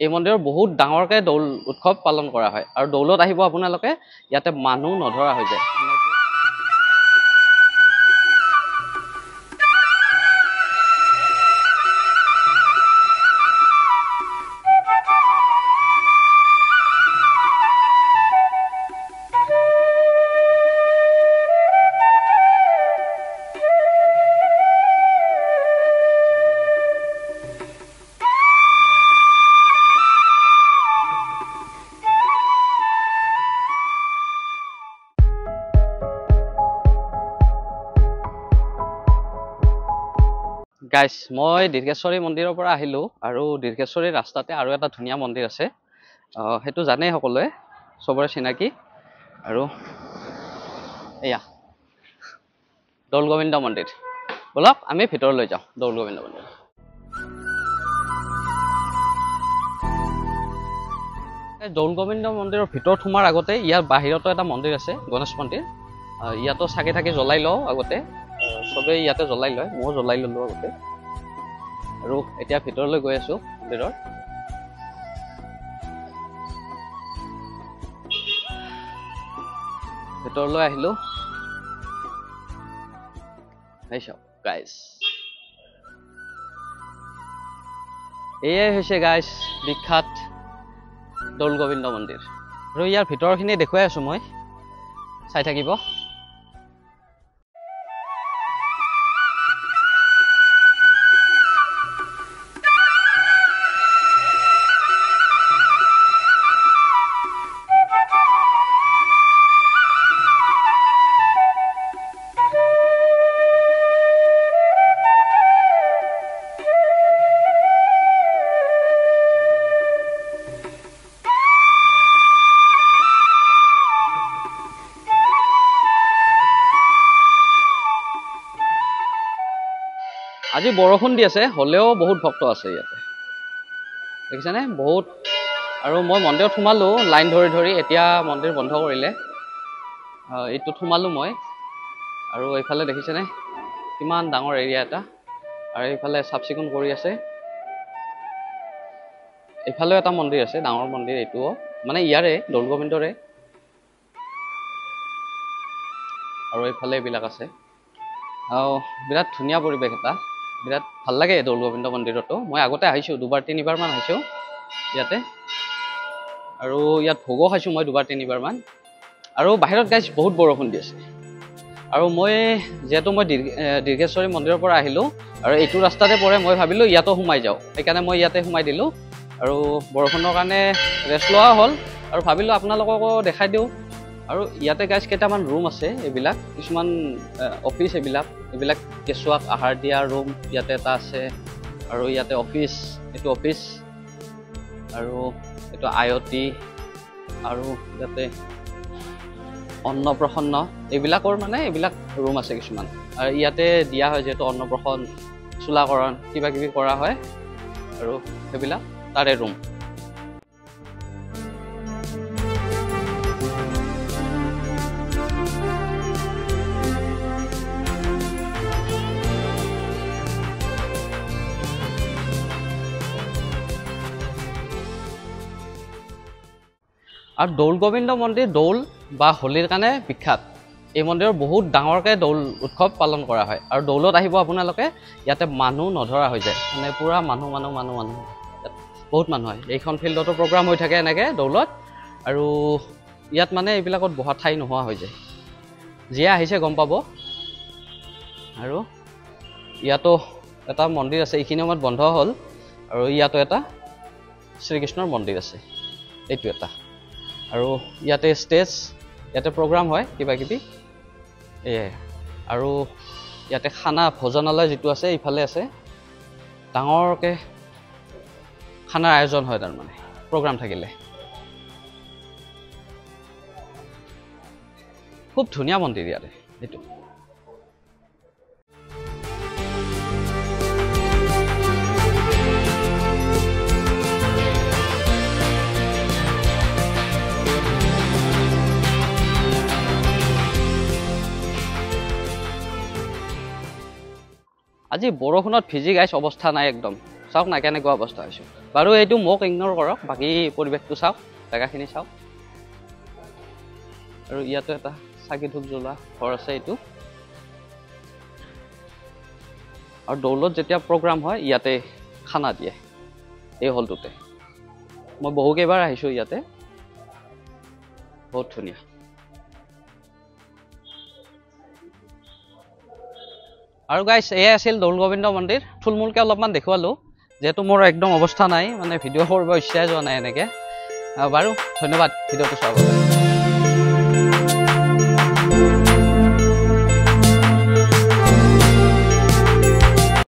এই মন্দিৰৰ বহুত ডাঙৰকৈ দৌল উৎসৱ পালন কৰা হয় আৰু দৌলত আহিব আপোনালোকে ইয়াতে মানুহ নধৰা হৈ যায়। গাইজ মই দীৰ্ঘেশ্বৰী মন্দিৰৰ পৰা আহিলোঁ আৰু দীৰ্ঘেশ্বৰী ৰাস্তাতে আৰু এটা ধুনীয়া মন্দিৰ আছে, সেইটো জানেই সকলোৱে, চবৰে চিনাকি। আৰু এয়া দৌল গোবিন্দ মন্দিৰ, বলক আমি ভিতৰলৈ যাওঁ। দৌল গোবিন্দ মন্দিৰ দৌল গোবিন্দ মন্দিৰৰ ভিতৰত সোমাৰ আগতে ইয়াৰ বাহিৰতো এটা মন্দিৰ আছে, গণেশ মন্দিৰ। ইয়াতো চাকি থাকি জ্বলাই লওঁ আগতে, চবেই ইয়াতে জ্বলাই লয়, ময়ো জ্বলাই ল'লোঁ আগতে। আৰু এতিয়া ভিতৰলৈ গৈ আছোঁ মন্দিৰৰ। ভিতৰলৈ আহিলোঁ, গাইজ এয়াই হৈছে গাইজ বিখ্যাত দৌল গোবিন্দ মন্দিৰ। আৰু ইয়াৰ ভিতৰখিনি দেখুৱাই আছোঁ মই, চাই থাকিব। আজি বৰষুণ দি আছে, হ'লেও বহুত ভক্ত আছে ইয়াতে, দেখিছেনে বহুত। আৰু মই মন্দিৰত সোমালোঁ লাইন ধৰি ধৰি, এতিয়া মন্দিৰ বন্ধ কৰিলে। এইটোত সোমালোঁ মই, আৰু এইফালে দেখিছেনে কিমান ডাঙৰ এৰিয়া এটা, আৰু এইফালে চাফ চিকুণ কৰি আছে। এইফালেও এটা মন্দিৰ আছে, ডাঙৰ মন্দিৰ, এইটোও মানে ইয়াৰে দৌল গোবিন্দৰে। আৰু এইফালে এইবিলাক আছে, বিৰাট ধুনীয়া পৰিৱেশ এটা, বিৰাট ভাল লাগে দৌল গোবিন্দ মন্দিৰতো। মই আগতে আহিছোঁ, দুবাৰ তিনিবাৰমান আহিছোঁ ইয়াতে, আৰু ইয়াত ভোগো খাইছোঁ মই দুবাৰ তিনিবাৰমান। আৰু বাহিৰত গাইজ বহুত বৰষুণ দি আছে, আৰু মই যিহেতু মই দীৰ্ঘেশ্বৰী মন্দিৰৰ পৰা আহিলোঁ আৰু এইটো ৰাস্তাতে পৰে, মই ভাবিলোঁ ইয়াতো সোমাই যাওঁ, সেইকাৰণে মই ইয়াতে সোমাই দিলোঁ। আৰু বৰষুণৰ কাৰণে ৰেষ্ট লোৱা হ'ল, আৰু ভাবিলোঁ আপোনালোককো দেখাই দিওঁ। আৰু ইয়াতে গাইজ কেইটামান ৰুম আছে, এইবিলাক কিছুমান অফিচ, এইবিলাক কেঁচুৱাক আহাৰ দিয়া ৰুম ইয়াতে এটা আছে। আৰু ইয়াতে অফিচ, এইটো অফিচ, আৰু এইটো আয়তী, আৰু ইয়াতে অন্নপ্ৰসন্ন, এইবিলাকৰ মানে এইবিলাক ৰুম আছে কিছুমান। আৰু ইয়াতে দিয়া হয় যিহেতু অন্নপ্ৰসন, চোলাকৰণ কিবা কিবি কৰা হয়, আৰু সেইবিলাক তাৰে ৰুম। আৰু দৌল গোবিন্দ মন্দিৰ দৌল বা হোলীৰ কাৰণে বিখ্যাত। এই মন্দিৰৰ বহুত ডাঙৰকৈ দৌল উৎসৱ পালন কৰা হয়, আৰু দৌলত আহিব আপোনালোকে ইয়াতে মানুহ নধৰা হৈ যায়, মানে পূৰা মানুহ ইয়াত বহুত মানুহ হয়। এইখন ফিল্ডতো প্ৰগ্ৰাম হৈ থাকে এনেকৈ দৌলত, আৰু ইয়াত মানে এইবিলাকত বহা ঠাই নোহোৱা হৈ যায়, যিয়ে আহিছে গম পাব। আৰু ইয়াতো এটা মন্দিৰ আছে, এইখিনি সময়ত বন্ধ হ'ল, আৰু ইয়াতো এটা শ্ৰীকৃষ্ণৰ মন্দিৰ আছে, এইটো এটা। আৰু ইয়াতে ষ্টেজ, ইয়াতে প্ৰগ্ৰাম হয় কিবা কিবি, এয়াই। আৰু ইয়াতে খানা ভোজনালয় যিটো আছে ইফালে আছে, ডাঙৰকৈ খানাৰ আয়োজন হয় তাৰমানে প্ৰগ্ৰাম থাকিলে। খুব ধুনীয়া মন্দিৰ ইয়াতে এইটো। আজি বৰষুণত ভিজি গাইছ, অৱস্থা নাই একদম, চাওক না কেনেকুৱা অৱস্থা হৈছে বাৰু এইটো মোক ইগনৰ কৰক বাকী পৰিৱেশটো চাওক জেগাখিনি চাওক আৰু ইয়াতো এটা চাকি ধূপ জ্বলোৱা ঘৰ আছে এইটো আৰু দৌলত যেতিয়া প্ৰগ্ৰাম হয় ইয়াতে খানা দিয়ে এই হলটোতে মই বহুকেইবাৰ আহিছোঁ ইয়াতে বহুত ধুনীয়া আৰু গাইছ এয়া আছিল দৌল গোবিন্দ মন্দিৰ থুলমূলকৈ অলপমান দেখুৱালোঁ যেহেতু মোৰ একদম অৱস্থা নাই মানে ভিডিঅ' কৰিব ইচ্ছাই যোৱা নাই এনেকৈ বাৰু ধন্যবাদ ভিডিঅ'টো চোৱাৰ বাবে